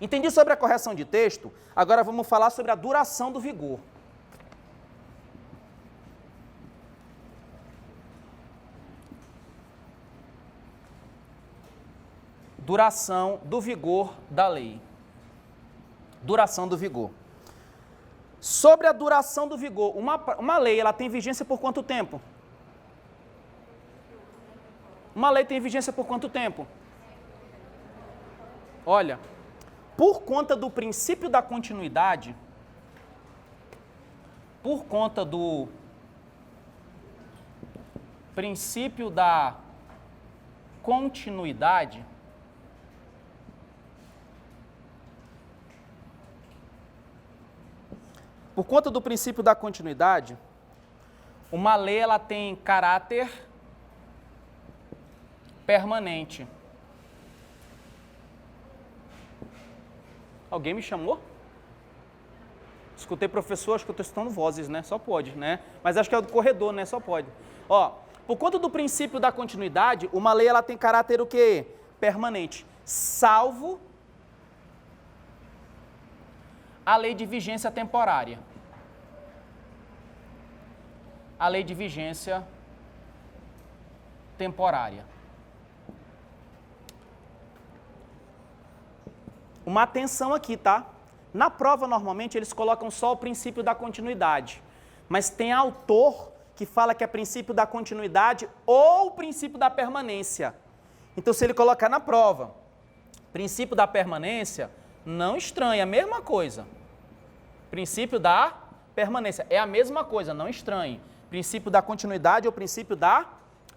Entendi sobre a correção de texto, agora vamos falar sobre a duração do vigor. Duração do vigor da lei. Duração do vigor. Sobre a duração do vigor, uma lei, ela tem vigência por quanto tempo? Uma lei tem vigência por quanto tempo? Olha, por conta do princípio da continuidade, por conta do princípio da continuidade, por conta do princípio da continuidade, uma lei ela tem caráter permanente. Alguém me chamou? Escutei professor, acho que eu estou escutando vozes, né? Só pode, né? Mas acho que é o do corredor, né? Só pode. Ó, por conta do princípio da continuidade, uma lei ela tem caráter o quê? Permanente. Salvo a lei de vigência temporária. A lei de vigência temporária. Uma atenção aqui, tá? Na prova, normalmente, eles colocam só o princípio da continuidade. Mas tem autor que fala que é princípio da continuidade ou princípio da permanência. Então, se ele colocar na prova princípio da permanência, não estranha, é a mesma coisa. Princípio da permanência é a mesma coisa, não estranhe. Princípio da continuidade ou princípio da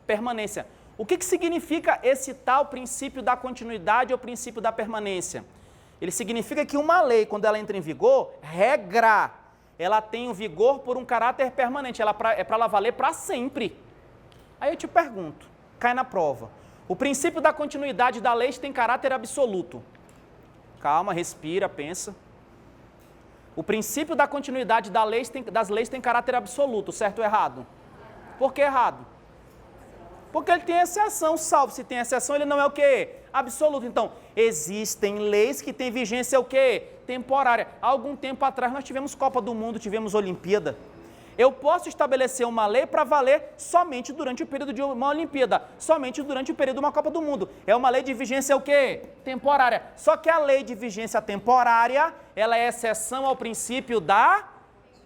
permanência. O que significa esse tal princípio da continuidade ou princípio da permanência? Ele significa que uma lei, quando ela entra em vigor, regra, ela tem um vigor por um caráter permanente, é para ela valer para sempre. Aí eu te pergunto, cai na prova, o princípio da continuidade da lei tem caráter absoluto. Calma, respira, pensa. O princípio da continuidade das leis tem caráter absoluto, certo ou errado? Por que errado? Porque ele tem exceção, salvo se tem exceção, ele não é o quê? Absoluto. Então, existem leis que têm vigência o quê? Temporária. Há algum tempo atrás nós tivemos Copa do Mundo, tivemos Olimpíada. Eu posso estabelecer uma lei para valer somente durante o período de uma Olimpíada, somente durante o período de uma Copa do Mundo. É uma lei de vigência o quê? Temporária. Só que a lei de vigência temporária, ela é exceção ao princípio da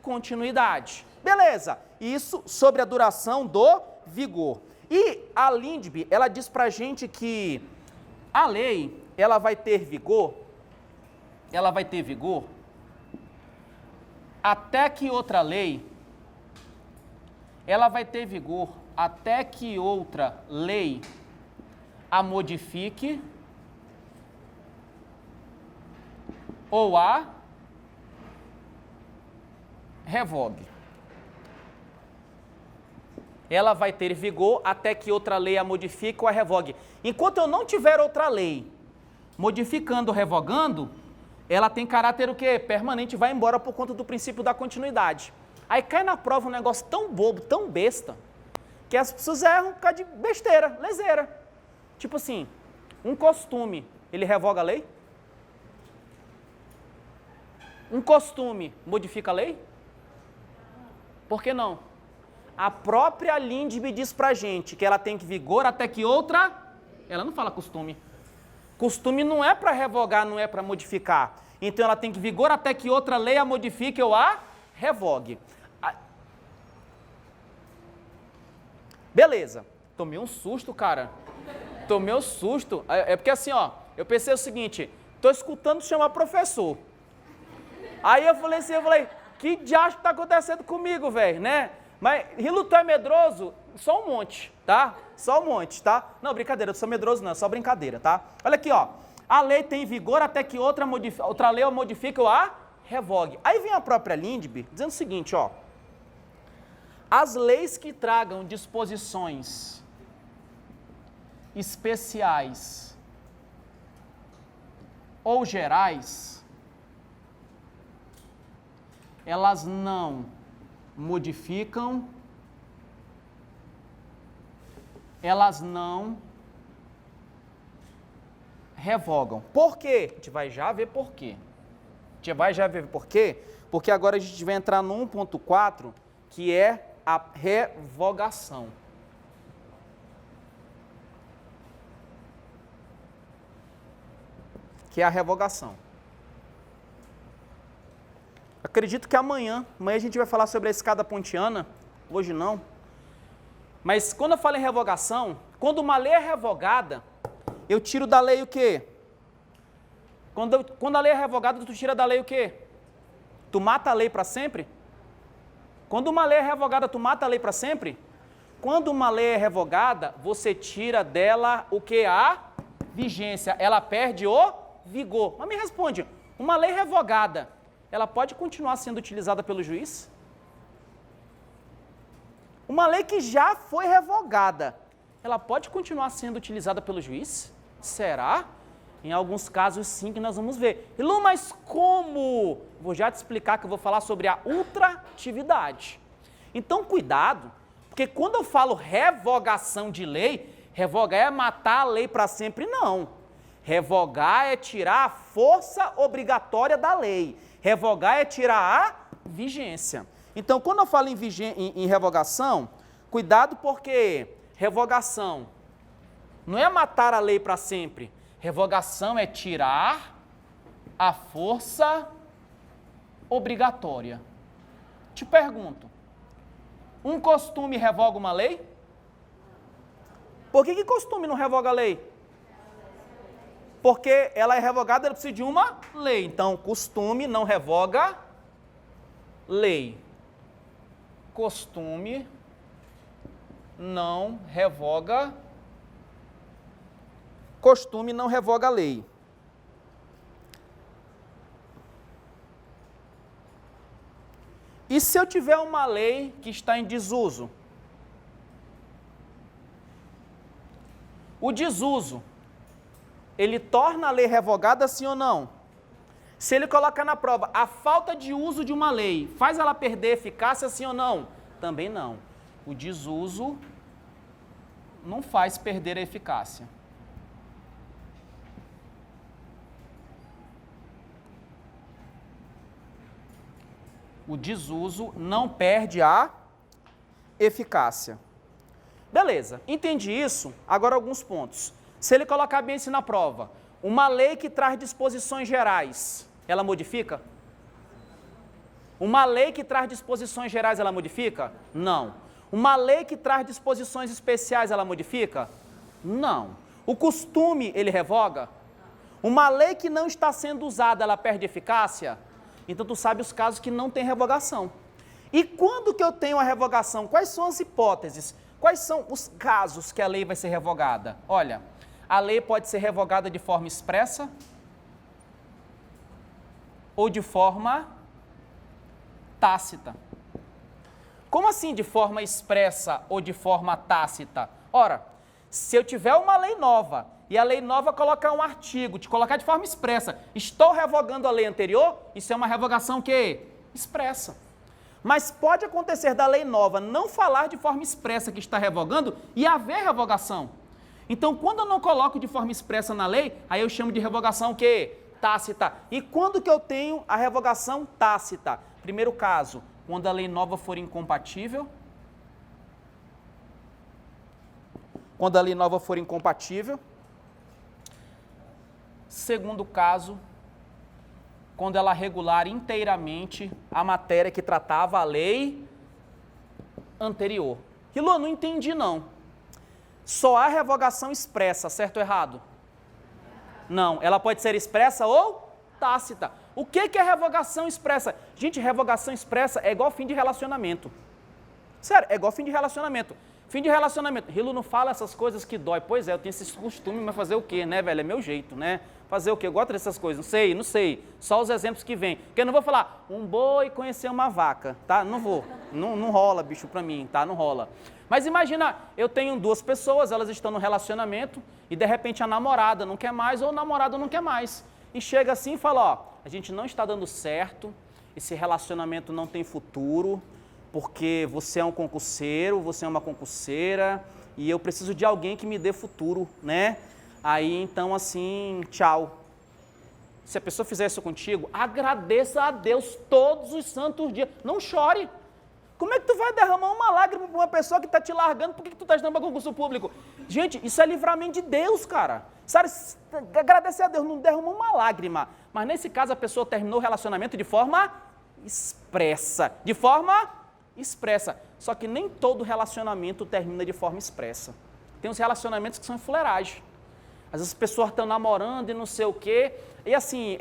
continuidade. Beleza. Isso sobre a duração do vigor. E a Lindbe, ela diz pra gente que a lei, ela vai ter vigor até que outra lei, ela vai ter vigor até que outra lei a modifique ou a revogue. Ela vai ter vigor até que outra lei a modifique ou a revogue. Enquanto eu não tiver outra lei modificando ou revogando, ela tem caráter o quê? Permanente, vai embora por conta do princípio da continuidade. Aí cai na prova um negócio tão bobo, tão besta, que as pessoas erram por causa de besteira, leseira. Tipo assim, um costume, ele revoga a lei? Um costume modifica a lei? Por que não? A própria Lindbe diz pra gente que ela tem que vigor até que outra... Ela não fala costume. Costume não é para revogar, não é para modificar. Então ela tem que vigor até que outra lei a modifique ou a revogue. Beleza. Tomei um susto, cara. Tomei um susto. É porque assim, ó, eu pensei o seguinte, tô escutando chamar professor. Aí eu falei assim, que diacho tá acontecendo comigo, velho, né? Mas Rilo, tu é medroso? Só um monte, tá? Só um monte, tá? Não, brincadeira, eu não sou medroso não, é só brincadeira, tá? Olha aqui, ó. A lei tem vigor até que outra lei a modifique ou a revogue. Aí vem a própria Lindbe dizendo o seguinte, ó. As leis que tragam disposições especiais ou gerais, elas não modificam, elas não revogam. Por quê? A gente vai já ver por quê. A gente vai já ver por quê? Porque agora a gente vai entrar no 1.4, que é a revogação. Que é a revogação. Acredito que amanhã a gente vai falar sobre a escada pontiana, hoje não. Mas quando eu falo em revogação, quando uma lei é revogada, eu tiro da lei o quê? Quando a lei é revogada, tu tira da lei o quê? Tu mata a lei para sempre? Quando uma lei é revogada, tu mata a lei para sempre? Quando uma lei é revogada, você tira dela o que? A vigência. Ela perde o vigor. Mas me responde, uma lei revogada, ela pode continuar sendo utilizada pelo juiz? Uma lei que já foi revogada, ela pode continuar sendo utilizada pelo juiz? Será? Em alguns casos sim, que nós vamos ver. E Lu, mas como? Vou já te explicar que eu vou falar sobre a ultratividade. Então cuidado, porque quando eu falo revogação de lei, revogar é matar a lei para sempre? Não. Revogar é tirar a força obrigatória da lei. Revogar é tirar a vigência. Então, quando eu falo em revogação, cuidado porque revogação não é matar a lei para sempre. Revogação é tirar a força obrigatória. Te pergunto, um costume revoga uma lei? Por que costume não revoga a lei? Porque ela é revogada, ela precisa de uma lei. Então, costume não revoga lei. Costume não revoga. Costume não revoga a lei. E se eu tiver uma lei que está em desuso? O desuso, ele torna a lei revogada, sim ou não? Se ele colocar na prova a falta de uso de uma lei, faz ela perder eficácia, sim ou não? Também não. O desuso não faz perder a eficácia. O desuso não perde a eficácia. Beleza, entendi isso. Agora alguns pontos. Se ele colocar bem assim na prova, uma lei que traz disposições gerais, ela modifica? Uma lei que traz disposições gerais, ela modifica? Não. Uma lei que traz disposições especiais, ela modifica? Não. O costume, ele revoga? Uma lei que não está sendo usada, ela perde eficácia? Então, tu sabe os casos que não tem revogação. E quando que eu tenho a revogação? Quais são as hipóteses? Quais são os casos que a lei vai ser revogada? Olha, a lei pode ser revogada de forma expressa ou de forma tácita. Como assim de forma expressa ou de forma tácita? Ora, se eu tiver uma lei nova e a lei nova colocar um artigo, te colocar de forma expressa, estou revogando a lei anterior, isso é uma revogação que? Expressa. Mas pode acontecer da lei nova não falar de forma expressa que está revogando e haver revogação. Então, quando eu não coloco de forma expressa na lei, aí eu chamo de revogação que? Tácita. E quando que eu tenho a revogação tácita? Primeiro caso, quando a lei nova for incompatível. Quando a lei nova for incompatível. Segundo caso, quando ela regular inteiramente a matéria que tratava a lei anterior. Rilo, não entendi não. Só há revogação expressa, certo ou errado? Não, ela pode ser expressa ou tácita. O que é revogação expressa? Gente, revogação expressa é igual fim de relacionamento. Sério, é igual fim de relacionamento. Fim de relacionamento. Rilo, não fala essas coisas que dói. Pois é, eu tenho esse costume, mas fazer o quê, né, velho? É meu jeito, né? Fazer o quê? Eu gosto dessas coisas. Não sei. Só os exemplos que vêm. Porque eu não vou falar, um boi conhecer uma vaca, tá? Não vou. Não rola, bicho, pra mim, tá? Não rola. Mas imagina, eu tenho duas pessoas, elas estão no relacionamento e de repente a namorada não quer mais ou o namorado não quer mais. E chega assim e fala, ó, a gente não está dando certo, esse relacionamento não tem futuro, porque você é um concurseiro, você é uma concurseira e eu preciso de alguém que me dê futuro, né? Aí, então, assim, tchau. Se a pessoa fizer isso contigo, agradeça a Deus todos os santos dias. Não chore. Como é que tu vai derramar uma lágrima para uma pessoa que está te largando? Por que tu está estudando para concurso público? Gente, isso é livramento de Deus, cara. Sabe, agradecer a Deus, não derramou uma lágrima. Mas nesse caso, a pessoa terminou o relacionamento de forma expressa. De forma expressa. Só que nem todo relacionamento termina de forma expressa. Tem uns relacionamentos que são fuleiragem. Às vezes as pessoas estão namorando e não sei o quê. E assim,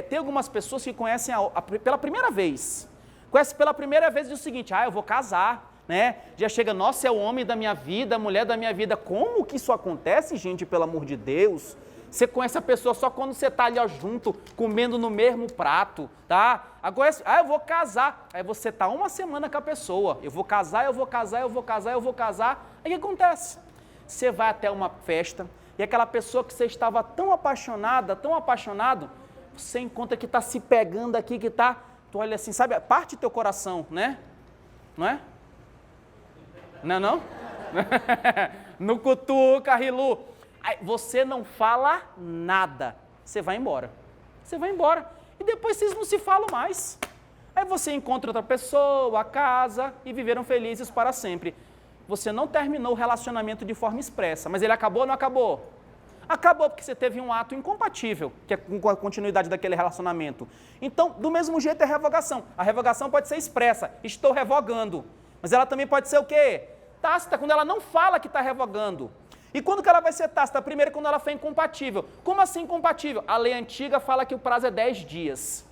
tem algumas pessoas que conhecem pela primeira vez. Conhece pela primeira vez e diz o seguinte, eu vou casar, né? Já chega, nossa, é o homem da minha vida, a mulher da minha vida. Como que isso acontece, gente, pelo amor de Deus? Você conhece a pessoa só quando você está ali, ó, junto, comendo no mesmo prato, tá? Agora, eu vou casar. Aí você está uma semana com a pessoa. Eu vou casar, eu vou casar, eu vou casar, eu vou casar. Aí o que acontece? Você vai até uma festa e aquela pessoa que você estava tão apaixonado, você encontra que está se pegando aqui, que está... Tu olha assim, sabe, parte do teu coração, né? Não é? Não é não? No cutuca, Rilu. Aí você não fala nada. Você vai embora. Você vai embora. E depois vocês não se falam mais. Aí você encontra outra pessoa, casa e viveram felizes para sempre. Você não terminou o relacionamento de forma expressa, mas ele acabou ou não acabou? Acabou porque você teve um ato incompatível, que é com a continuidade daquele relacionamento. Então, do mesmo jeito é a revogação. A revogação pode ser expressa, estou revogando. Mas ela também pode ser o quê? Tácita, quando ela não fala que está revogando. E quando que ela vai ser tácita? Primeiro, quando ela foi incompatível. Como assim incompatível? A lei antiga fala que o prazo é 10 dias.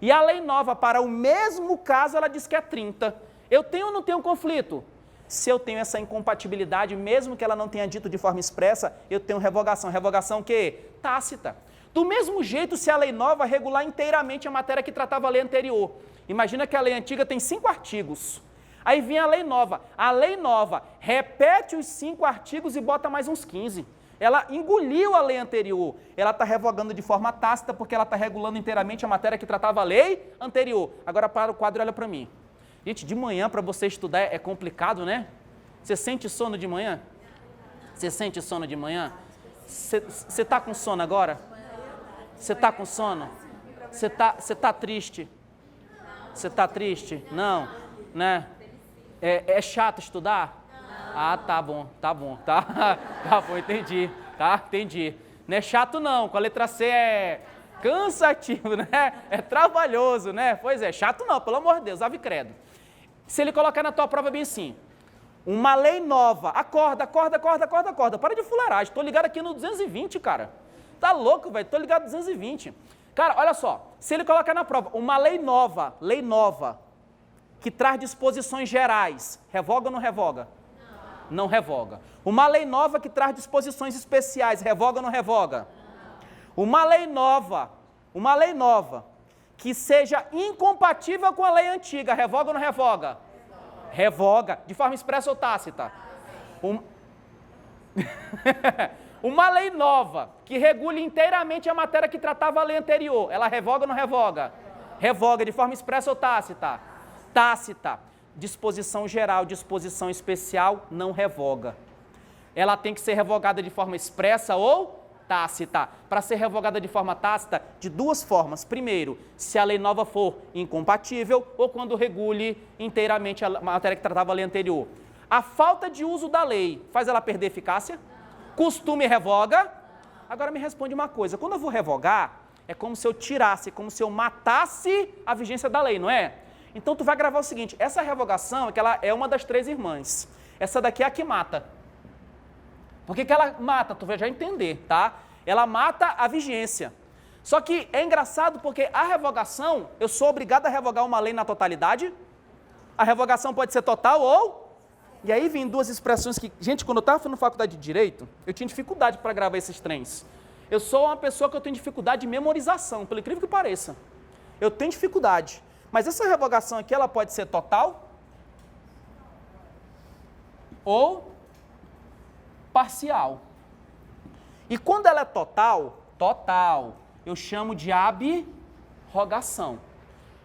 E a lei nova, para o mesmo caso, ela diz que é 30. Eu tenho ou não tenho conflito? Se eu tenho essa incompatibilidade, mesmo que ela não tenha dito de forma expressa, eu tenho revogação. Revogação o quê? Tácita. Do mesmo jeito, se a lei nova regular inteiramente a matéria que tratava a lei anterior. Imagina que a lei antiga tem 5 artigos. Aí vem a lei nova. A lei nova repete os 5 artigos e bota mais uns 15. Ela engoliu a lei anterior. Ela está revogando de forma tácita porque ela está regulando inteiramente a matéria que tratava a lei anterior. Agora para o quadro e olha para mim. Gente, de manhã para você estudar é complicado, né? Você sente sono de manhã? Você sente sono de manhã? Você está com sono agora? Você está com sono? Você tá triste? Você está triste? Não, né? É chato estudar? Ah, tá bom, tá. Tá bom, entendi, tá? Entendi. Não é chato não, com a letra C é cansativo, né? É trabalhoso, né? Pois é, chato não, pelo amor de Deus, ave credo. Se ele colocar na tua prova bem assim, uma lei nova, acorda, para de fuleiragem, tô ligado aqui no 220, cara. Tá louco, velho, tô ligado no 220. Cara, olha só, se ele colocar na prova uma lei nova, que traz disposições gerais, revoga ou não revoga? Não revoga. Uma lei nova que traz disposições especiais, revoga ou não revoga? Uma lei nova, que seja incompatível com a lei antiga, revoga ou não revoga? Revoga. De forma expressa ou tácita? Uma lei nova, que regule inteiramente a matéria que tratava a lei anterior, ela revoga ou não revoga? Revoga. De forma expressa ou tácita? Tácita. Disposição geral, disposição especial, não revoga. Ela tem que ser revogada de forma expressa ou tácita. Para ser revogada de forma tácita, de 2 formas. Primeiro, se a lei nova for incompatível ou quando regule inteiramente a matéria que tratava a lei anterior. A falta de uso da lei faz ela perder eficácia? Costume revoga? Agora me responde uma coisa, quando eu vou revogar, é como se eu tirasse, como se eu matasse a vigência da lei, não é? Então tu vai gravar o seguinte, essa revogação é que ela é uma das 3 irmãs. Essa daqui é a que mata. Por que ela mata? Tu vai já entender, tá? Ela mata a vigência. Só que é engraçado porque a revogação, eu sou obrigado a revogar uma lei na totalidade. A revogação pode ser total ou... E aí vem 2 expressões que... Gente, quando eu estava fazendo faculdade de Direito, eu tinha dificuldade para gravar esses trens. Eu sou uma pessoa que eu tenho dificuldade de memorização, pelo incrível que pareça. Eu tenho dificuldade. Mas essa revogação aqui, ela pode ser total ou parcial. E quando ela é total, eu chamo de abrogação.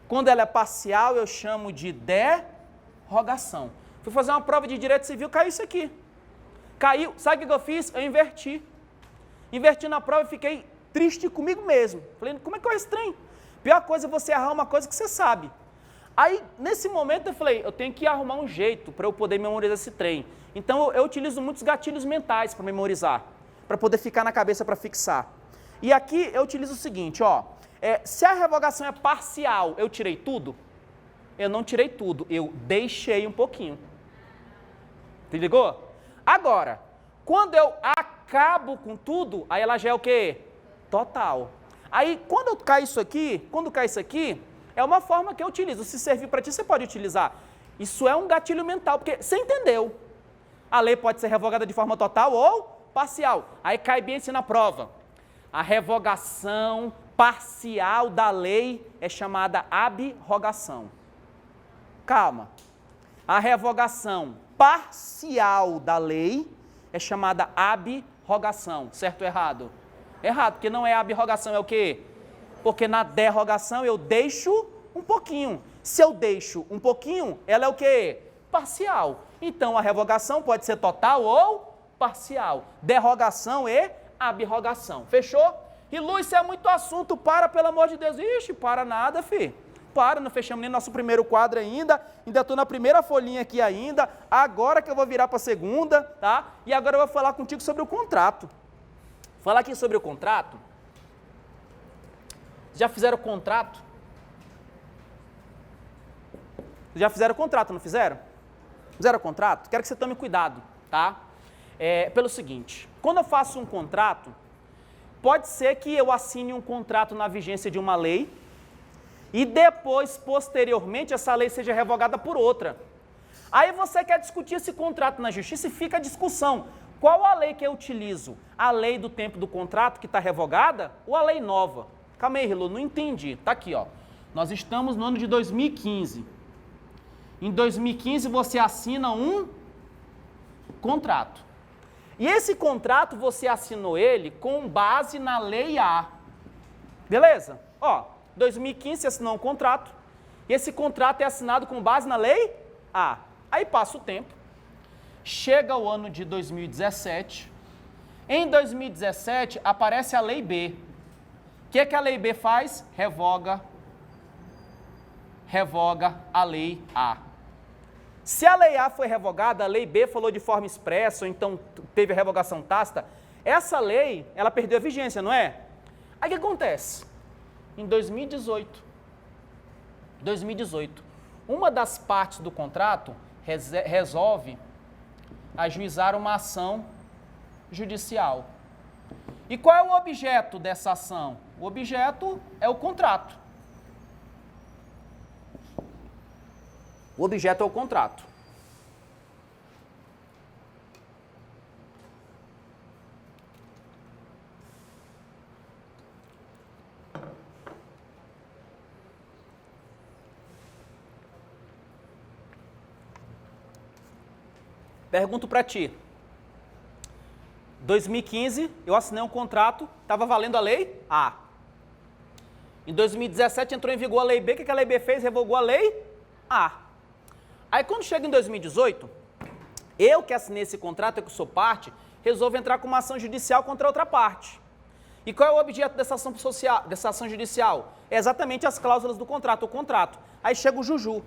Quando ela é parcial, eu chamo de derrogação. Fui fazer uma prova de Direito Civil, caiu isso aqui. Caiu, sabe o que eu fiz? Eu inverti. Inverti na prova e fiquei triste comigo mesmo. Falei, como é que é esse trem? Pior coisa é você errar uma coisa que você sabe. Aí, nesse momento, eu falei, eu tenho que arrumar um jeito para eu poder memorizar esse trem. Então, eu utilizo muitos gatilhos mentais para memorizar, para poder ficar na cabeça, para fixar. E aqui eu utilizo o seguinte, ó, se a revogação é parcial, eu tirei tudo? Eu não tirei tudo, eu deixei um pouquinho. Te ligou? Agora, quando eu acabo com tudo, aí ela já é o quê? Total. Aí, quando cai isso aqui, é uma forma que eu utilizo. Se servir para ti, você pode utilizar. Isso é um gatilho mental, porque você entendeu. A lei pode ser revogada de forma total ou parcial. Aí cai bem assim na prova. A revogação parcial da lei é chamada ab-rogação. Calma. A revogação parcial da lei é chamada ab-rogação. Certo ou errado? Errado, porque não é ab-rogação, é o quê? Porque na derrogação eu deixo um pouquinho. Se eu deixo um pouquinho, ela é o quê? Parcial. Então a revogação pode ser total ou parcial. Derrogação e ab-rogação. Fechou? E Lu, isso é muito assunto, para, pelo amor de Deus. Ixi, para nada, filho. Para, não fechamos nem nosso primeiro quadro ainda estou na primeira folhinha aqui ainda, agora que eu vou virar para a segunda, tá? E agora eu vou falar contigo sobre o contrato. Falar aqui sobre o contrato. Já fizeram o contrato? Já fizeram o contrato, não fizeram? Fizeram o contrato? Quero que você tome cuidado, tá? Pelo seguinte, quando eu faço um contrato, pode ser que eu assine um contrato na vigência de uma lei e depois, posteriormente, essa lei seja revogada por outra. Aí você quer discutir esse contrato na justiça e fica a discussão. Qual a lei que eu utilizo? A lei do tempo do contrato que está revogada ou a lei nova? Calma aí, Rilu, não entendi. Tá aqui, ó. Nós estamos no ano de 2015. Em 2015 você assina um contrato. E esse contrato você assinou ele com base na lei A. Beleza? Ó, 2015 você assinou um contrato. E esse contrato é assinado com base na lei A. Aí passa o tempo. Chega o ano de 2017. Em 2017 aparece a lei B. O que a lei B faz? Revoga a lei A. Se a lei A foi revogada, a lei B falou de forma expressa, ou então teve a revogação tácita, essa lei, ela perdeu a vigência, não é? Aí o que acontece? Em 2018, uma das partes do contrato resolve ajuizar uma ação judicial. E qual é o objeto dessa ação? O objeto é o contrato. O objeto é o contrato. Pergunto para ti. 2015, eu assinei um contrato, estava valendo a lei A. Em 2017 entrou em vigor a lei B, o que a lei B fez? Revogou a lei A. Aí quando chega em 2018, eu que assinei esse contrato, eu que sou parte, resolvo entrar com uma ação judicial contra outra parte. E qual é o objeto dessa ação judicial? É exatamente as cláusulas do contrato, o contrato. Aí chega o Juju.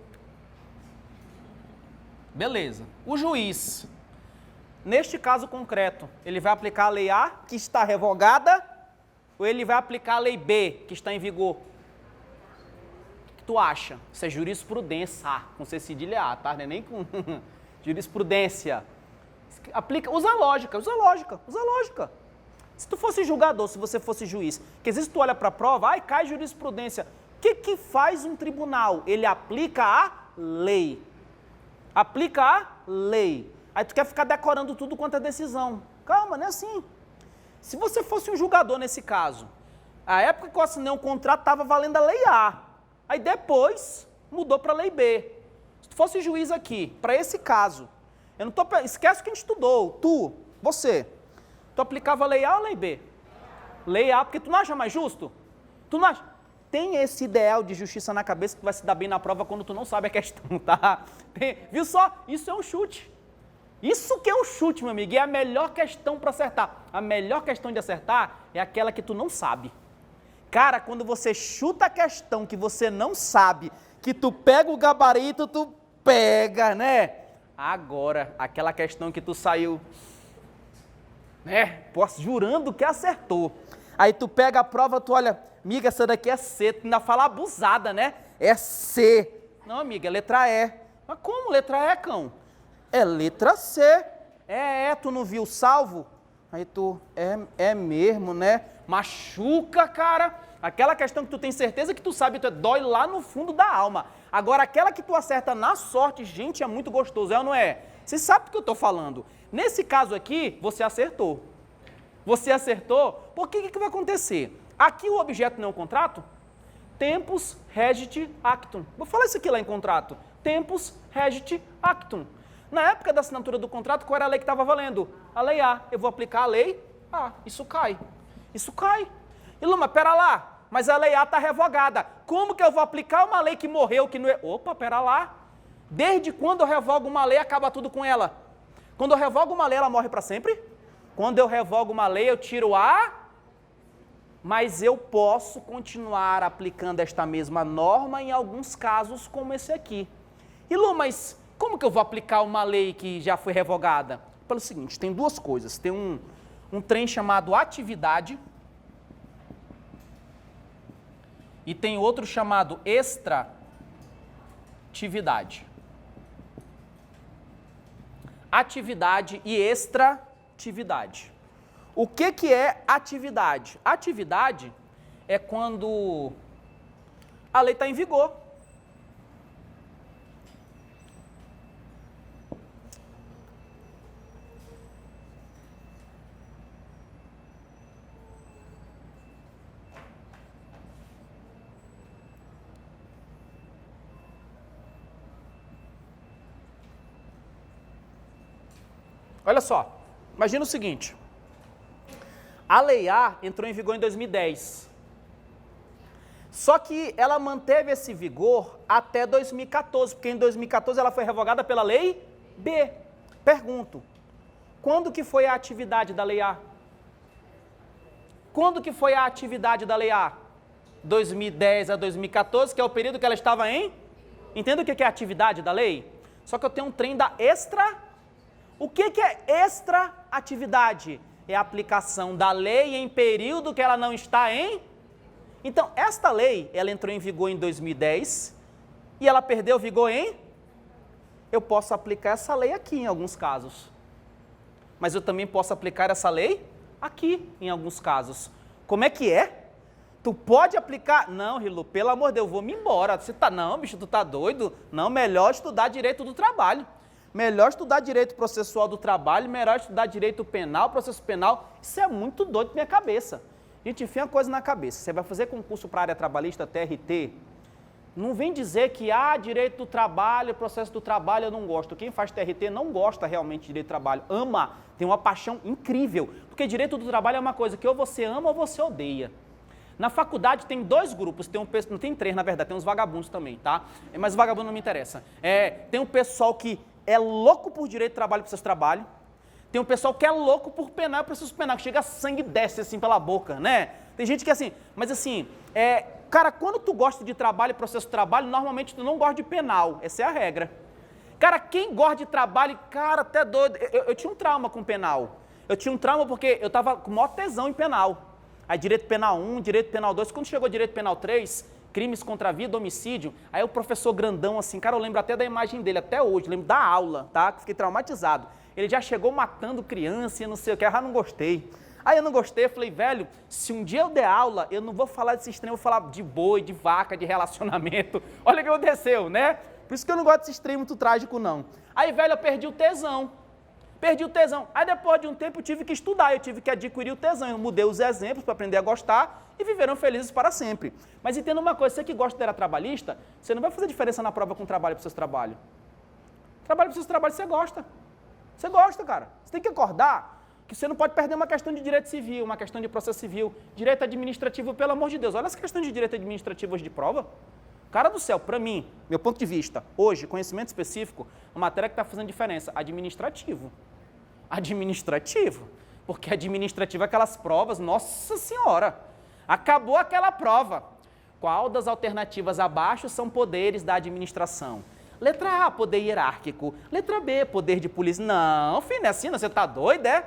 Beleza. O juiz, neste caso concreto, ele vai aplicar a lei A, que está revogada, ou ele vai aplicar a lei B, que está em vigor? O que tu acha? Isso é jurisprudência, com C cedilha A, tá? Não é nem com jurisprudência. Usa lógica. Se tu fosse julgador, se você fosse juiz, que às vezes tu olha para a prova, cai jurisprudência. O que faz um tribunal? Ele aplica a lei. Aplica a lei. Aí tu quer ficar decorando tudo quanto é decisão. Calma, não é assim. Se você fosse um julgador nesse caso, a época que eu assinei um contrato estava valendo a lei A. Aí depois mudou para a lei B. Se tu fosse juiz aqui, para esse caso, eu não tô, esquece o que a gente estudou, você. Tu aplicava a lei A ou a lei B? Lei A, porque tu não acha mais justo? Tu não acha? Tem esse ideal de justiça na cabeça que vai se dar bem na prova quando tu não sabe a questão, tá? Viu só? Isso é um chute. Isso que é o chute, meu amigo, e é a melhor questão para acertar. A melhor questão de acertar é aquela que tu não sabe. Cara, quando você chuta a questão que você não sabe, que tu pega o gabarito, tu pega, né? Agora, aquela questão que tu saiu, né? Jurando que acertou. Aí tu pega a prova, tu olha, amiga, essa daqui é C, tu ainda fala abusada, né? É C. Não, amiga, é letra E. Mas como letra E, cão? É letra C. Tu não viu o salvo? Aí tu, é mesmo, né? Machuca, cara. Aquela questão que tu tem certeza que tu sabe, dói lá no fundo da alma. Agora, aquela que tu acerta na sorte, gente, é muito gostoso, é ou não é? Você sabe do que eu tô falando. Nesse caso aqui, você acertou. Você acertou, porque o que vai acontecer? Aqui o objeto não é um contrato? Tempus regit actum. Vou falar isso aqui lá em contrato. Tempus regit actum. Na época da assinatura do contrato, qual era a lei que estava valendo? A lei A. Eu vou aplicar a lei A. Isso cai. Isso cai. E Luma, pera lá, mas a lei A está revogada. Como que eu vou aplicar uma lei que morreu, que não é... Opa, pera lá. Desde quando eu revogo uma lei, acaba tudo com ela? Quando eu revogo uma lei, ela morre para sempre? Quando eu revogo uma lei, eu tiro a... Mas eu posso continuar aplicando esta mesma norma em alguns casos como esse aqui. E Lu, mas como que eu vou aplicar uma lei que já foi revogada? Pelo seguinte, tem duas coisas. Tem um trem chamado atividade e tem outro chamado extra-atividade. Atividade e extra-atividade. O que é atividade? Atividade é quando a lei está em vigor. Olha só, imagina o seguinte. A Lei A entrou em vigor em 2010. Só que ela manteve esse vigor até 2014, porque em 2014 ela foi revogada pela Lei B. Pergunto, quando que foi a atividade da Lei A? Quando que foi a atividade da Lei A? 2010 a 2014, que é o período que ela estava em? Entenda o que é a atividade da lei? Só que eu tenho um trem da extra... O que é extra-atividade? É a aplicação da lei em período que ela não está em... Então, esta lei, ela entrou em vigor em 2010 e ela perdeu vigor em... Eu posso aplicar essa lei aqui em alguns casos. Mas eu também posso aplicar essa lei aqui em alguns casos. Como é que é? Tu pode aplicar... Não, Rilu, pelo amor de Deus, eu vou me embora. Você tá... Não, bicho, tu tá doido? Não, melhor estudar direito do trabalho. Melhor estudar direito processual do trabalho, melhor estudar direito penal, processo penal. Isso é muito doido na minha cabeça. Gente, enfia uma coisa na cabeça. Você vai fazer concurso para a área trabalhista, TRT, não vem dizer que, direito do trabalho, processo do trabalho eu não gosto. Quem faz TRT não gosta realmente de direito do trabalho. Ama, tem uma paixão incrível. Porque direito do trabalho é uma coisa que ou você ama ou você odeia. Na faculdade tem dois grupos, não tem três na verdade, tem uns vagabundos também, tá? Mas vagabundo não me interessa. Tem um pessoal que é louco por direito do trabalho e processo do trabalho. Tem um pessoal que é louco por penal e processo penal, que chega sangue e desce assim pela boca, né? Tem gente que é assim, mas assim, cara, quando tu gosta de trabalho e processo do trabalho, normalmente tu não gosta de penal, essa é a regra. Cara, quem gosta de trabalho, cara, até doido, eu tinha um trauma com penal. Eu tinha um trauma porque eu tava com o maior tesão em penal. Aí direito penal 1, direito penal 2, quando chegou direito penal 3, crimes contra a vida, homicídio, aí o professor grandão assim, cara, eu lembro até da imagem dele, até hoje, lembro da aula, tá? Fiquei traumatizado. Ele já chegou matando criança e não sei o que, eu já não gostei. Aí eu não gostei, eu falei, velho, se um dia eu der aula, eu não vou falar desse extremo, eu vou falar de boi, de vaca, de relacionamento. Olha o que aconteceu, né? Por isso que eu não gosto desse extremo muito trágico, não. Aí, velho, eu perdi o tesão. Aí depois de um tempo eu tive que estudar, eu tive que adquirir o tesão, eu mudei os exemplos para aprender a gostar e viveram felizes para sempre. Mas entenda uma coisa, você que gosta de era trabalhista, você não vai fazer diferença na prova com trabalho para o seu trabalho. Trabalho para o seu trabalho você gosta. Você gosta, cara. Você tem que acordar que você não pode perder uma questão de direito civil, uma questão de processo civil, direito administrativo, pelo amor de Deus. Olha as questões de direito administrativo hoje de prova. Cara do céu, para mim, meu ponto de vista, hoje, conhecimento específico, uma matéria que está fazendo diferença, administrativo. Administrativo. Porque administrativo, aquelas provas, nossa senhora, acabou aquela prova. Qual das alternativas abaixo são poderes da administração? Letra A, poder hierárquico. Letra B, poder de polícia. Não, filho, não é assim, não, você tá doido, é?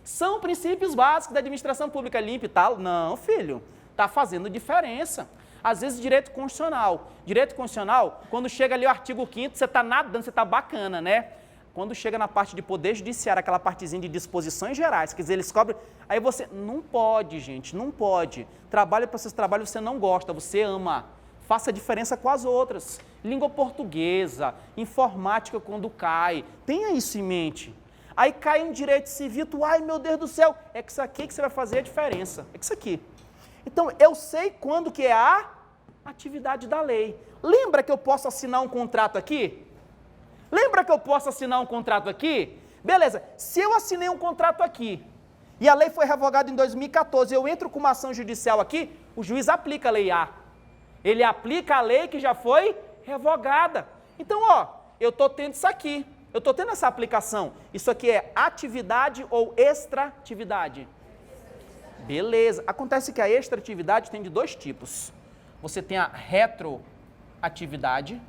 São princípios básicos da administração pública limpa e tal. Não, filho, tá fazendo diferença. Às vezes, direito constitucional. Direito constitucional, quando chega ali o artigo 5º, você tá nadando, você tá bacana, né? Quando chega na parte de poder judiciário, aquela partezinha de disposições gerais, quer dizer, eles cobrem, aí você, não pode, gente, não pode. Trabalho para seus trabalhos você não gosta, você ama. Faça a diferença com as outras. Língua portuguesa, informática quando cai, tenha isso em mente. Aí cai um direito civil, tu, ai meu Deus do céu, é que isso aqui que você vai fazer a diferença, é que isso aqui. Então, eu sei quando que é a atividade da lei. Lembra que eu posso assinar um contrato aqui? Lembra que eu posso assinar um contrato aqui? Beleza, se eu assinei um contrato aqui e a lei foi revogada em 2014, eu entro com uma ação judicial aqui, o juiz aplica a lei A. Ele aplica a lei que já foi revogada. Então, ó, eu estou tendo isso aqui, eu estou tendo essa aplicação. Isso aqui é atividade ou extratividade? Beleza. Acontece que a extratividade tem de dois tipos. Você tem a retroatividade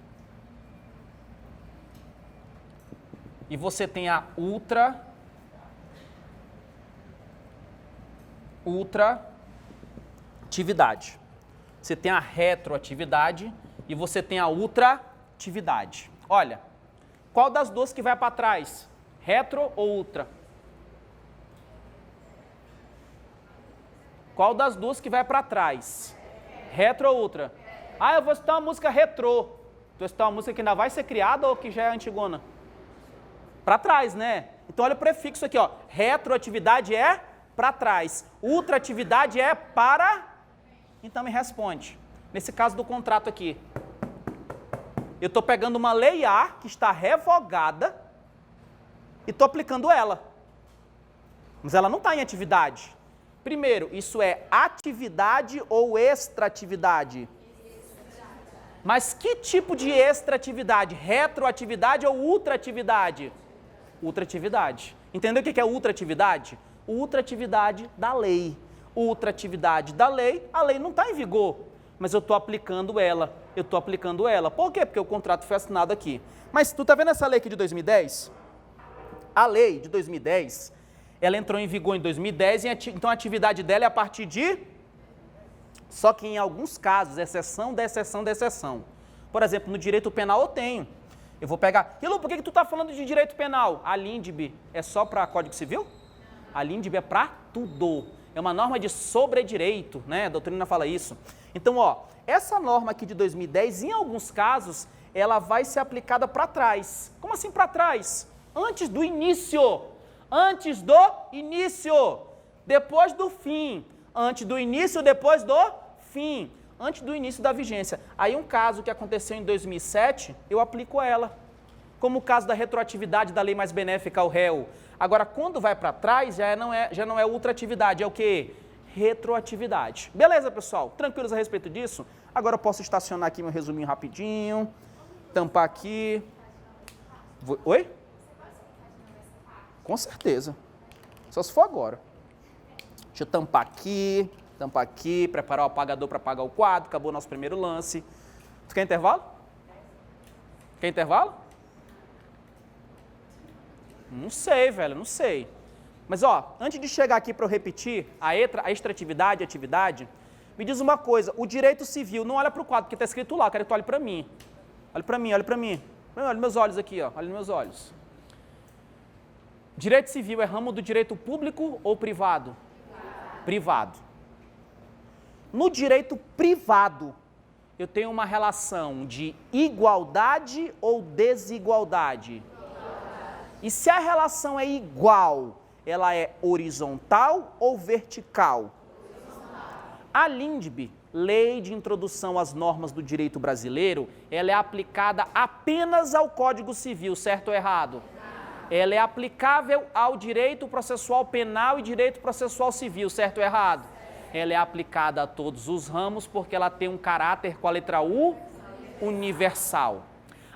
e você tem a ultratividade. Você tem a retroatividade e você tem a ultratividade. Olha, qual das duas que vai para trás? Retro ou ultra? Qual das duas que vai para trás? Retro ou ultra? Ah, eu vou citar uma música retrô. Tu vai citar uma música que ainda vai ser criada ou que já é antigona? Para trás, né? Então olha o prefixo aqui, ó. Retroatividade é para trás. Ultratividade é para... Então me responde. Nesse caso do contrato aqui. Eu estou pegando uma lei A que está revogada e estou aplicando ela. Mas ela não está em atividade. Primeiro, isso é atividade ou extratividade? Mas que tipo de extratividade? Retroatividade ou ultratividade? Ultratividade. Entendeu o que é ultratividade? Ultratividade da lei. Ultratividade da lei, a lei não está em vigor, mas eu estou aplicando ela. Por quê? Porque o contrato foi assinado aqui. Mas tu está vendo essa lei aqui de 2010? A lei de 2010, ela entrou em vigor em 2010, então a atividade dela é a partir de... Só que em alguns casos, exceção da exceção da exceção. Por exemplo, no direito penal eu tenho. Eu vou pegar... Rilu, por que tu está falando de direito penal? A LINDB é só para Código Civil? A LINDB é para tudo. É uma norma de sobredireito, né? A doutrina fala isso. Então, ó, essa norma aqui de 2010, em alguns casos, ela vai ser aplicada para trás. Como assim para trás? Antes do início. Antes do início. Depois do fim. Antes do início, depois do fim. Antes do início da vigência. Aí um caso que aconteceu em 2007, eu aplico ela. Como o caso da retroatividade da lei mais benéfica ao réu. Agora, quando vai para trás, já não é ultratividade, é o quê? Retroatividade. Beleza, pessoal? Tranquilos a respeito disso? Agora eu posso estacionar aqui meu resuminho rapidinho, tampar aqui. Oi? Com certeza. Só se for agora. Deixa eu tampar aqui, preparar o apagador para apagar o quadro, acabou o nosso primeiro lance. Tu quer intervalo? Quer intervalo? Não sei, velho, não sei. Mas, ó, antes de chegar aqui para eu repetir a extratividade e atividade, me diz uma coisa, o direito civil, não olha para o quadro, porque está escrito lá, eu quero que tu olhe para mim. Olha para mim, olha para mim. Olha meus olhos aqui, ó, olha nos meus olhos. Direito civil é ramo do direito público ou privado? Privado. No direito privado, eu tenho uma relação de igualdade ou desigualdade? E se a relação é igual, ela é horizontal ou vertical? A LINDB, Lei de Introdução às Normas do Direito Brasileiro, ela é aplicada apenas ao Código Civil, certo ou errado? Ela é aplicável ao direito processual penal e direito processual civil, certo ou errado? Ela é aplicada a todos os ramos porque ela tem um caráter com a letra U, universal.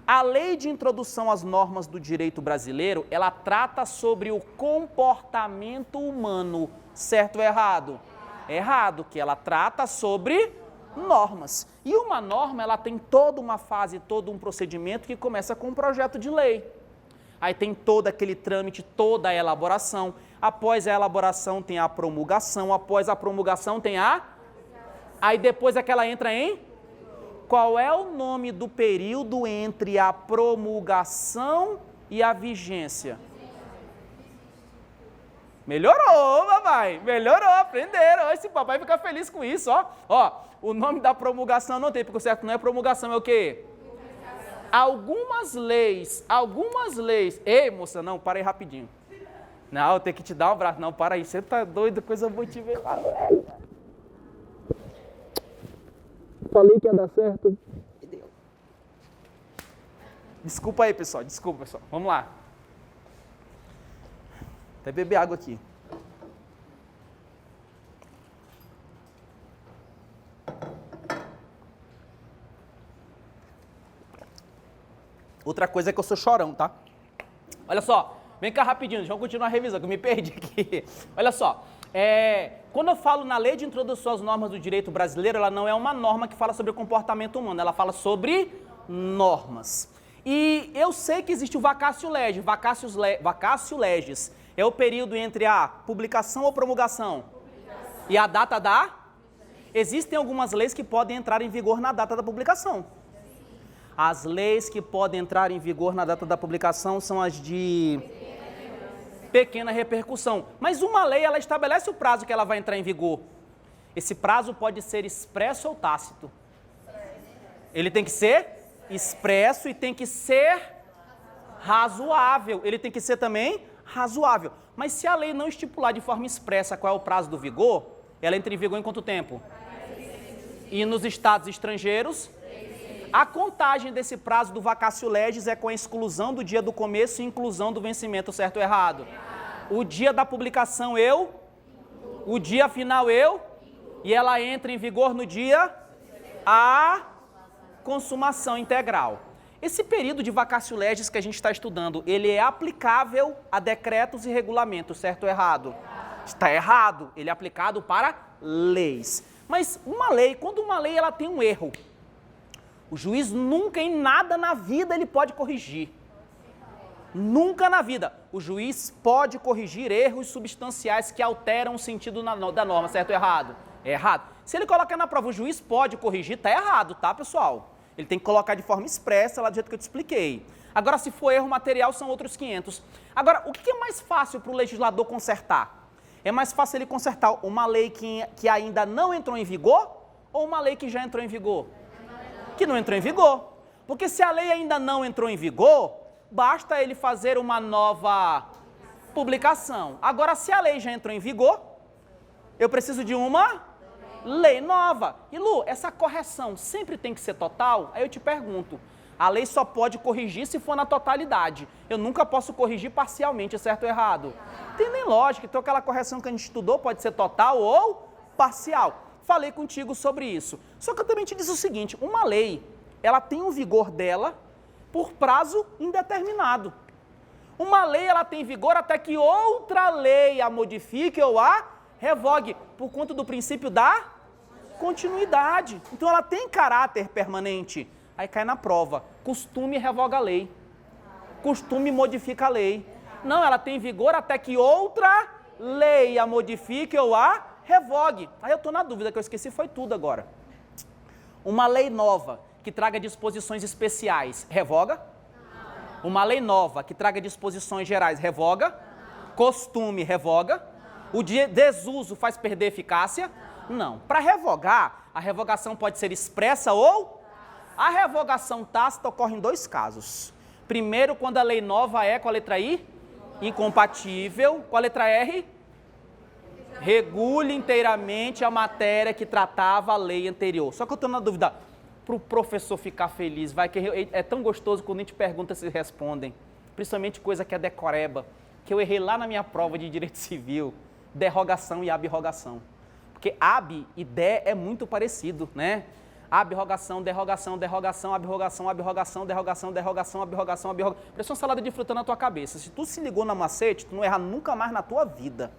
A lei de introdução às normas do direito brasileiro, ela trata sobre o comportamento humano, certo ou errado? Errado, que ela trata sobre normas. E uma norma, ela tem toda uma fase, todo um procedimento que começa com um projeto de lei. Aí tem todo aquele trâmite, toda a elaboração. Após a elaboração tem a promulgação, após a promulgação tem a... Aí depois é que ela entra em... Qual é o nome do período entre a promulgação e a vigência? Melhorou, papai. Melhorou, aprenderam. Esse papai fica feliz com isso, ó. Ó, o nome da promulgação não tem, porque o certo não é promulgação, é o quê? Algumas leis. Ei, moça, não, para aí rapidinho. Não, eu tenho que te dar um abraço. Não, para aí, você tá doido, coisa boa te ver lá. Falei que ia dar certo. Desculpa aí, pessoal. Desculpa, pessoal. Vamos lá. Até beber água aqui. Outra coisa é que eu sou chorão, tá? Olha só. Vem cá rapidinho. Deixa eu continuar a revisão, que eu me perdi aqui. Olha só. Quando eu falo na lei de introdução às normas do direito brasileiro, ela não é uma norma que fala sobre o comportamento humano, ela fala sobre normas. E eu sei que existe o vacatio legis. Vacatio legis é o período entre a publicação ou promulgação e a data da... Existem algumas leis que podem entrar em vigor na data da publicação. As leis que podem entrar em vigor na data da publicação são as de... pequena repercussão. Mas uma lei, ela estabelece o prazo que ela vai entrar em vigor. Esse prazo pode ser expresso ou tácito. Ele tem que ser expresso e tem que ser razoável. Ele tem que ser também razoável. Mas se a lei não estipular de forma expressa qual é o prazo do vigor, ela entra em vigor em quanto tempo? E nos estados estrangeiros? A contagem desse prazo do vacatio legis é com a exclusão do dia do começo e inclusão do vencimento, certo ou errado? O dia da publicação o dia final e ela entra em vigor no dia a consumação integral. Esse período de vacatio legis que a gente está estudando, ele é aplicável a decretos e regulamentos, certo ou errado? Está errado, ele é aplicado para leis. Mas uma lei, quando uma lei ela tem um erro, o juiz nunca em nada na vida ele pode corrigir. Nunca na vida. O juiz pode corrigir erros substanciais que alteram o sentido da norma, certo ou errado? É errado. Se ele coloca na prova, o juiz pode corrigir, tá errado, tá, pessoal? Ele tem que colocar de forma expressa, lá do jeito que eu te expliquei. Agora, se for erro material, são outros 500. Agora, o que é mais fácil para o legislador consertar? É mais fácil ele consertar uma lei que ainda não entrou em vigor ou uma lei que já entrou em vigor? Que não entrou em vigor. Porque se a lei ainda não entrou em vigor, basta ele fazer uma nova publicação. Agora, se a lei já entrou em vigor, eu preciso de uma lei nova. E Lu, essa correção sempre tem que ser total? Aí eu te pergunto, a lei só pode corrigir se for na totalidade. Eu nunca posso corrigir parcialmente, certo ou errado? Tem nem lógica, então aquela correção que a gente estudou pode ser total ou parcial. Falei contigo sobre isso. Só que eu também te disse o seguinte, uma lei, ela tem o vigor dela por prazo indeterminado. Uma lei, ela tem vigor até que outra lei a modifique ou a revogue, por conta do princípio da continuidade. Então, ela tem caráter permanente. Aí cai na prova, costume revoga a lei, costume modifica a lei. Não, ela tem vigor até que outra lei a modifique ou a revogue. Aí eu estou na dúvida, que eu esqueci, foi tudo agora. Uma lei nova que traga disposições especiais, revoga? Uma lei nova que traga disposições gerais, revoga? Costume, revoga? O desuso faz perder eficácia? Não. Para revogar, a revogação pode ser expressa ou... A revogação tácita ocorre em dois casos. Primeiro, quando a lei nova é, com a letra I, incompatível, com a letra R, regule inteiramente a matéria que tratava a lei anterior. Só que eu estou na dúvida, para o professor ficar feliz, vai que é tão gostoso quando a gente pergunta se respondem, principalmente coisa que é decoreba, que eu errei lá na minha prova de Direito Civil, derrogação e ab-rogação. Porque ab e de é muito parecido, né? Abrogação, derrogação, derrogação, abrogação, abrogação, derrogação, derrogação, abrogação, abrogação. Parece uma salada de fruta na tua cabeça. Se tu se ligou na macete, tu não erra nunca mais na tua vida.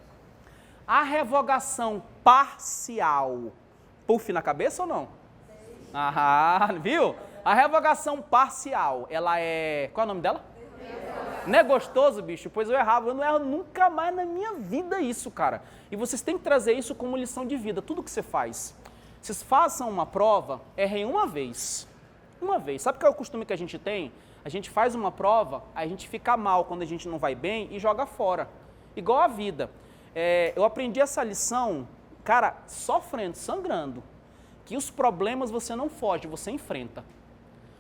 A revogação parcial. Puff na cabeça ou não? Ah, viu? A revogação parcial, ela é... Qual é o nome dela? Não é gostoso, bicho? Pois eu errava. Eu não erro nunca mais na minha vida isso, cara. E vocês têm que trazer isso como lição de vida. Tudo que você faz. Vocês façam uma prova, errem uma vez. Uma vez. Sabe qual é o costume que a gente tem? A gente faz uma prova, a gente fica mal quando a gente não vai bem e joga fora. Igual a vida. Eu aprendi essa lição, cara, sofrendo, sangrando. Que os problemas você não foge, você enfrenta.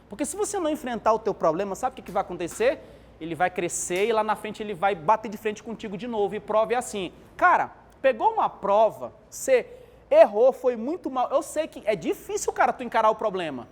Porque se você não enfrentar o teu problema, sabe o que vai acontecer? Ele vai crescer e lá na frente ele vai bater de frente contigo de novo. E prova é assim. Cara, pegou uma prova, você errou, foi muito mal. Eu sei que é difícil, cara, tu encarar o problema.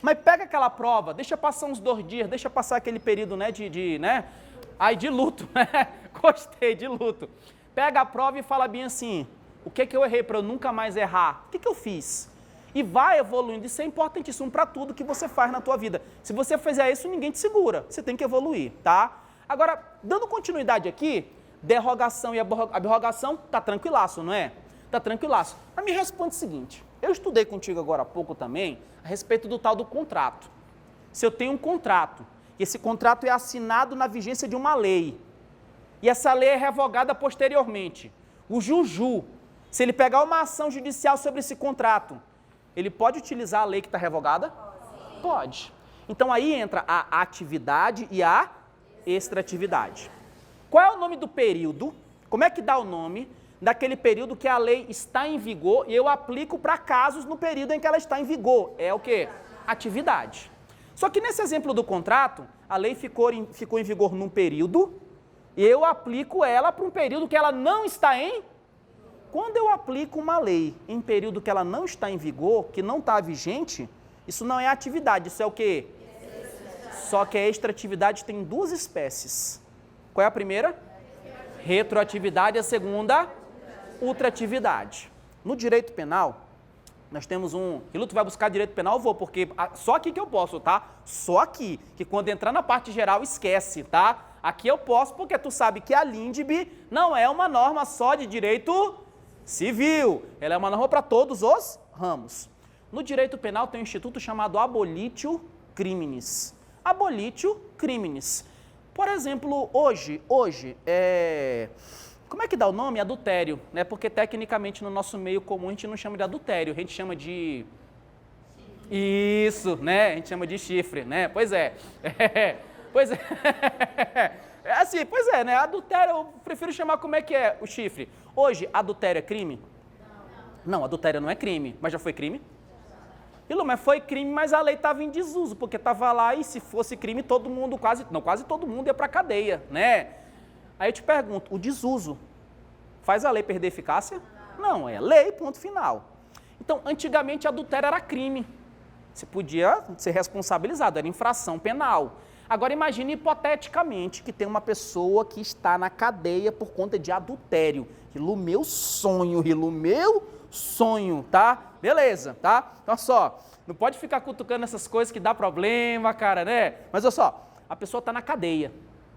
Mas pega aquela prova, deixa passar uns 2 dias, deixa passar aquele período, né, de luto, né? Gostei, de luto. Pega a prova e fala bem assim, o que eu errei para eu nunca mais errar? O que eu fiz? E vai evoluindo, isso é importantíssimo para tudo que você faz na tua vida. Se você fizer isso, ninguém te segura, você tem que evoluir, tá? Agora, dando continuidade aqui, derrogação e abrogação, tá tranquilaço, não é? Tá tranquilaço. Mas me responde o seguinte, eu estudei contigo agora há pouco também, a respeito do tal do contrato. Se eu tenho um contrato, e esse contrato é assinado na vigência de uma lei, e essa lei é revogada posteriormente, o Juju, se ele pegar uma ação judicial sobre esse contrato, ele pode utilizar a lei que está revogada? Pode. Então aí entra a atividade e a extratividade. Qual é o nome do período? Como é que dá o nome daquele período que a lei está em vigor e eu aplico para casos no período em que ela está em vigor? É o quê? Atividade. Só que nesse exemplo do contrato, a lei ficou em vigor num período e eu aplico ela para um período que ela não está em. Quando eu aplico uma lei em período que ela não está em vigor, que não está vigente, isso não é atividade, isso é o quê? Só que a extratividade tem 2 espécies. Qual é a primeira? Retroatividade, a segunda, ultratividade. No direito penal, nós temos Rilu, tu vai buscar direito penal? Eu vou, porque só aqui que eu posso, tá? Só aqui, que quando entrar na parte geral, esquece, tá? Aqui eu posso, porque tu sabe que a LINDB não é uma norma só de direito civil, ela é uma norma para todos os ramos. No direito penal tem um instituto chamado abolitio criminis. Abolitio criminis. Por exemplo, hoje, como é que dá o nome? Adultério, né? Porque tecnicamente no nosso meio comum a gente não chama de adultério, a gente chama de... Isso, né? A gente chama de chifre, né? Pois é. Pois é. É assim, pois é, né? Adultério, eu prefiro chamar como é que é o chifre. Hoje, adultério é crime? Não, adultério não é crime, mas já foi crime? Mas foi crime, mas a lei estava em desuso, porque estava lá e se fosse crime, todo mundo, quase todo mundo ia para a cadeia, né? Aí eu te pergunto, o desuso faz a lei perder eficácia? Não, é lei, ponto final. Então, antigamente, adultério era crime. Você podia ser responsabilizado, era infração penal. Agora, imagine hipoteticamente que tem uma pessoa que está na cadeia por conta de adultério. Rilu, meu sonho, tá? Beleza, tá? Então, só, não pode ficar cutucando essas coisas que dá problema, cara, né? Mas, olha só, a pessoa está na cadeia.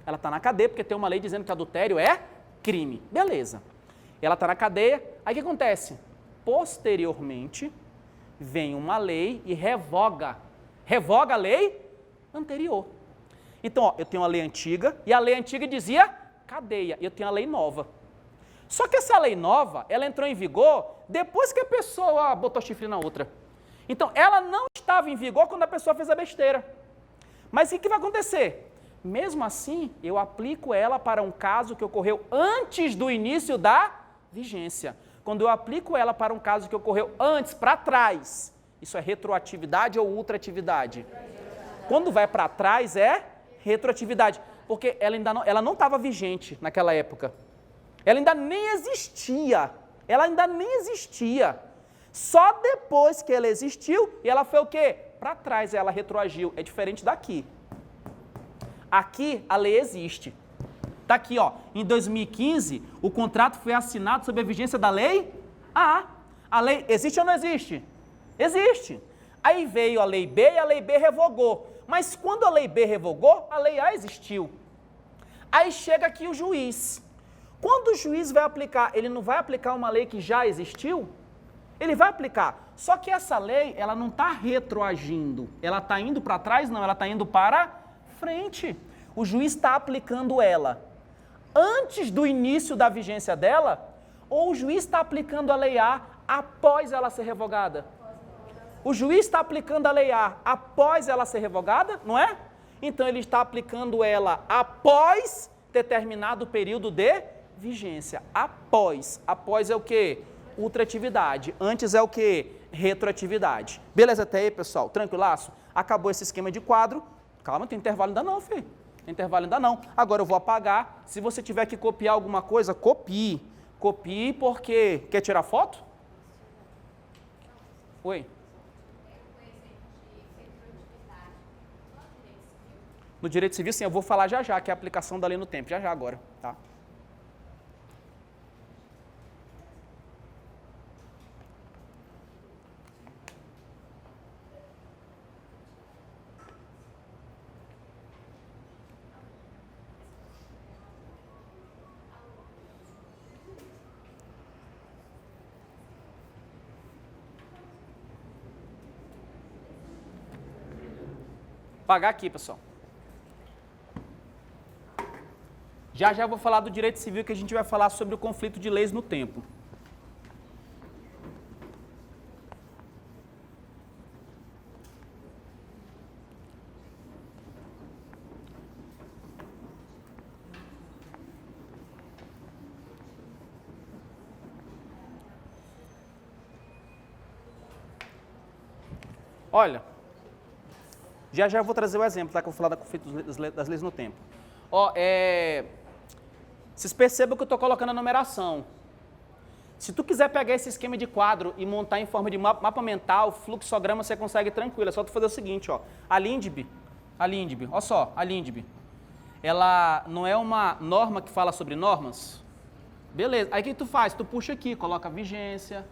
Ela está na cadeia porque tem uma lei dizendo que adultério é crime. Beleza. Ela está na cadeia, aí o que acontece? Posteriormente, vem uma lei e revoga a lei anterior. Então, ó, eu tenho a lei antiga, e a lei antiga dizia cadeia, e eu tenho a lei nova. Só que essa lei nova, ela entrou em vigor depois que a pessoa botou chifre na outra. Então, ela não estava em vigor quando a pessoa fez a besteira. Mas o que vai acontecer? Mesmo assim, eu aplico ela para um caso que ocorreu antes do início da vigência. Quando eu aplico ela para um caso que ocorreu antes, para trás, isso é retroatividade ou ultratividade? Quando vai para trás é retroatividade, porque ela não estava vigente naquela época. Ela ainda nem existia. Só depois que ela existiu, e ela foi o quê? Para trás, ela retroagiu. É diferente daqui. Aqui, a lei existe. Está aqui, ó, em 2015, o contrato foi assinado sob a vigência da lei A. A lei existe ou não existe? Existe. Aí veio a lei B e a lei B revogou. Mas quando a lei B revogou, a lei A existiu. Aí chega aqui o juiz. Quando o juiz vai aplicar, ele não vai aplicar uma lei que já existiu? Ele vai aplicar. Só que essa lei, ela não está retroagindo. Ela está indo para trás? Não, ela está indo para frente. O juiz está aplicando ela antes do início da vigência dela, ou o juiz está aplicando a lei A após ela ser revogada? O juiz está aplicando a lei A após ela ser revogada, não é? Então ele está aplicando ela após determinado período de vigência. Após. Após é o quê? Ultratividade. Antes é o quê? Retroatividade. Beleza até aí, pessoal? Tranquilaço? Acabou esse esquema de quadro. Calma, não tem intervalo ainda não, filho. Tem intervalo ainda não. Agora eu vou apagar. Se você tiver que copiar alguma coisa, copie. Copie porque... Quer tirar foto? Oi? No direito civil, sim, eu vou falar já já, que é a aplicação da lei no tempo. Já já agora, tá? Pagar aqui, pessoal. Já já vou falar do direito civil, que a gente vai falar sobre o conflito de leis no tempo. Olha, já já eu vou trazer o exemplo, tá? Que eu vou falar do conflito das leis no tempo. Ó, vocês percebam que eu estou colocando a numeração. Se tu quiser pegar esse esquema de quadro e montar em forma de mapa mental, fluxograma, você consegue tranquilo. É só tu fazer o seguinte, ó. A LINDB, ó só, a LINDB, ela não é uma norma que fala sobre normas? Beleza. Aí o que tu faz? Tu puxa aqui, coloca vigência,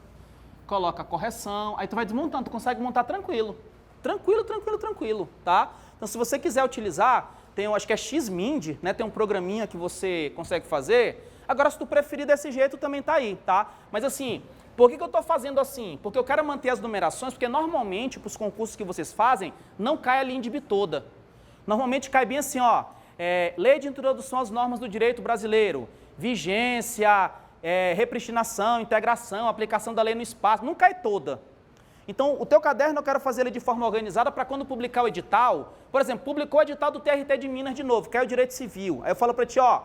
coloca correção, aí tu vai desmontando, tu consegue montar tranquilo. Tranquilo, tá? Então, se você quiser utilizar, tem, eu acho que é Xmind, né? Tem um programinha que você consegue fazer. Agora, se tu preferir desse jeito, também tá aí, tá? Mas assim, por que eu tô fazendo assim? Porque eu quero manter as numerações, porque normalmente, para os concursos que vocês fazem, não cai a LINDB toda. Normalmente cai bem assim, ó, Lei de Introdução às Normas do Direito Brasileiro, vigência, repristinação, integração, aplicação da lei no espaço, não cai toda. Então, o teu caderno eu quero fazer ele de forma organizada para quando publicar o edital, por exemplo, publicou o edital do TRT de Minas de novo, que é o direito civil. Aí eu falo para ti, ó,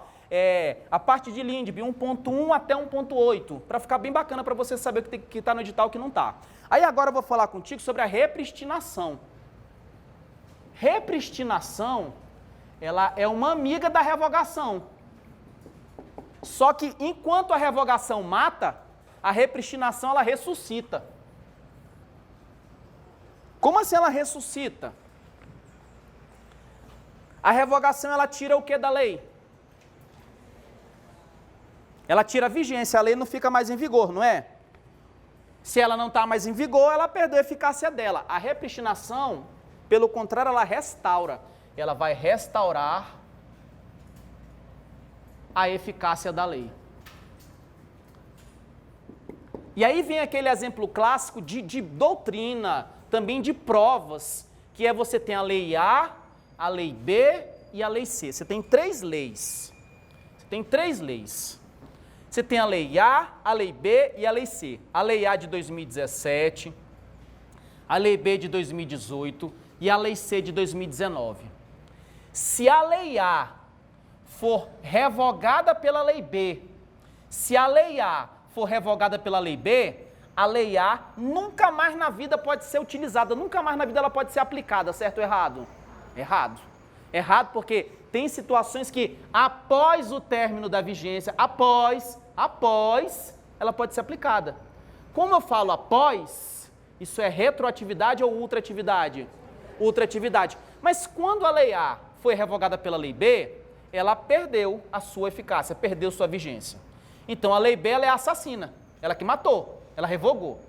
a parte de LINDB 1.1 até 1.8, para ficar bem bacana para você saber o que está no edital e o que não está. Aí agora eu vou falar contigo sobre a repristinação. Repristinação, ela é uma amiga da revogação. Só que enquanto a revogação mata, a repristinação ela ressuscita. Como assim ela ressuscita? A revogação, ela tira o que da lei? Ela tira a vigência, a lei não fica mais em vigor, não é? Se ela não está mais em vigor, ela perdeu a eficácia dela. A repristinação, pelo contrário, ela restaura. Ela vai restaurar a eficácia da lei. E aí vem aquele exemplo clássico de doutrina, também de provas, que é você tem a lei A, a lei B e a lei C. Você tem três leis. Você tem a lei A, a lei B e a lei C. A lei A de 2017, a lei B de 2018 e a lei C de 2019. Se a lei A for revogada pela lei B, se a lei A for revogada pela lei B, a lei A nunca mais na vida pode ser utilizada, nunca mais na vida ela pode ser aplicada, certo ou errado? Errado. Errado porque tem situações que após o término da vigência, após, ela pode ser aplicada. Como eu falo após, isso é retroatividade ou ultratividade? Ultratividade. Mas quando a lei A foi revogada pela lei B, ela perdeu a sua eficácia, perdeu sua vigência. Então a lei B ela é assassina, ela que matou. Ela revogou.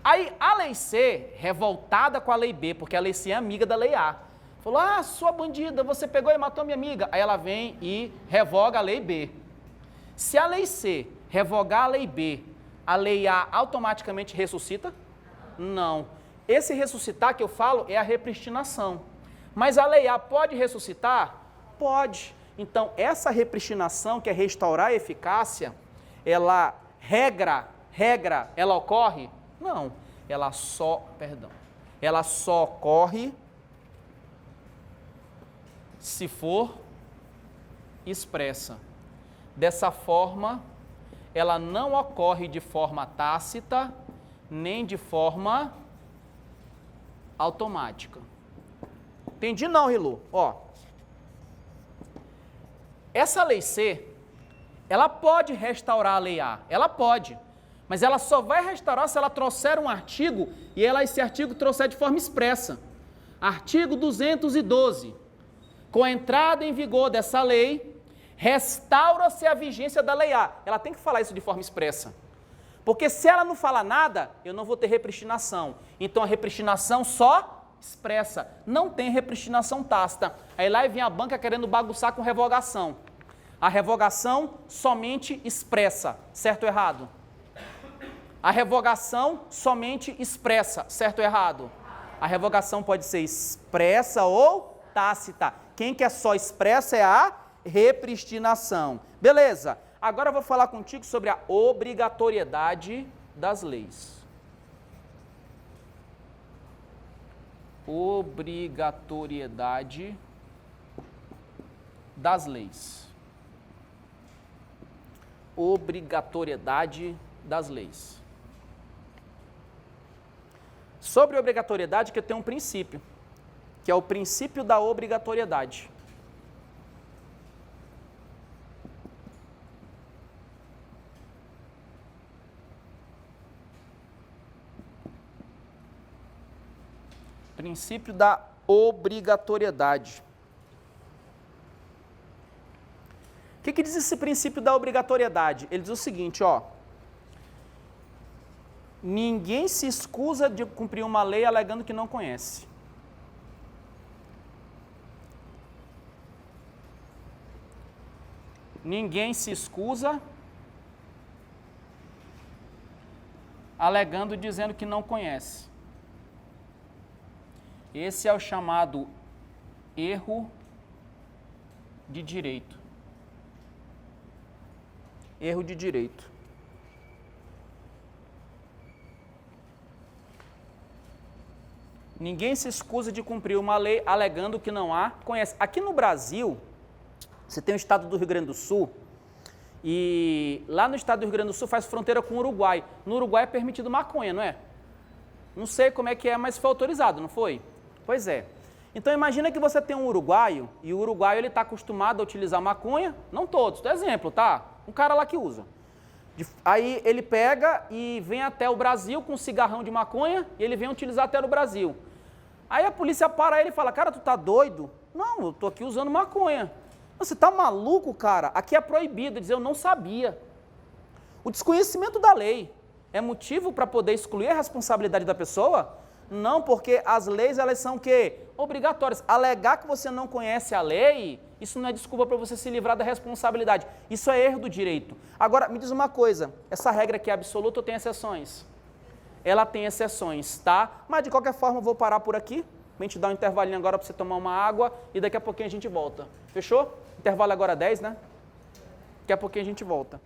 Aí a lei C, revoltada com a lei B, porque a lei C é amiga da lei A, falou, ah, sua bandida, você pegou e matou minha amiga. Aí ela vem e revoga a lei B. Se a lei C revogar a lei B, a lei A automaticamente ressuscita? Não. Esse ressuscitar que eu falo é a repristinação. Mas a lei A pode ressuscitar? Pode. Então, essa repristinação, que é restaurar a eficácia, ela, ela ocorre? Não. Ela só ocorre se for expressa. Dessa forma, ela não ocorre de forma tácita, nem de forma automática. Entendi não, Rilu? Ó, essa lei C, ela pode restaurar a lei A, ela pode, mas ela só vai restaurar se ela trouxer um artigo e esse artigo trouxer de forma expressa. Artigo 212. Com a entrada em vigor dessa lei, restaura-se a vigência da lei A. Ela tem que falar isso de forma expressa. Porque se ela não falar nada, eu não vou ter repristinação. Então a repristinação só expressa, não tem repristinação tácita. Aí lá vem a banca querendo bagunçar com revogação. A revogação somente expressa, certo ou errado? A revogação somente expressa, certo ou errado? A revogação pode ser expressa ou tácita. Quem quer só expressa é a repristinação. Beleza, agora eu vou falar contigo sobre a obrigatoriedade das leis. Obrigatoriedade das leis. Obrigatoriedade das leis. Sobre obrigatoriedade, que eu tenho um princípio, que é o princípio da obrigatoriedade. Princípio da obrigatoriedade. O que diz esse princípio da obrigatoriedade? Ele diz o seguinte, ó. Ninguém se escusa de cumprir uma lei alegando que não conhece. Ninguém se escusa alegando, dizendo que não conhece. Esse é o chamado erro de direito. Erro de direito. Ninguém se escusa de cumprir uma lei alegando que não há conhece. Aqui no Brasil, você tem o estado do Rio Grande do Sul, e lá no estado do Rio Grande do Sul faz fronteira com o Uruguai. No Uruguai é permitido maconha, não é? Não sei como é que é, mas foi autorizado, não foi? Pois é. Então imagina que você tem um uruguaio, e o uruguaio ele está acostumado a utilizar maconha, não todos, do exemplo, tá? Um cara lá que usa. Aí ele pega e vem até o Brasil com um cigarrão de maconha, e ele vem utilizar até no Brasil. Aí a polícia para ele e fala, cara, tu tá doido? Não, eu tô aqui usando maconha. Você tá maluco, cara? Aqui é proibido, dizer eu não sabia. O desconhecimento da lei é motivo para poder excluir a responsabilidade da pessoa? Não, porque as leis, elas são o quê? Obrigatórias. Alegar que você não conhece a lei, isso não é desculpa para você se livrar da responsabilidade. Isso é erro do direito. Agora, me diz uma coisa, essa regra aqui é absoluta ou tem exceções? Ela tem exceções, tá? Mas de qualquer forma eu vou parar por aqui. A gente dá um intervalinho agora para você tomar uma água e daqui a pouquinho a gente volta. Fechou? Intervalo agora 10, né? Daqui a pouquinho a gente volta.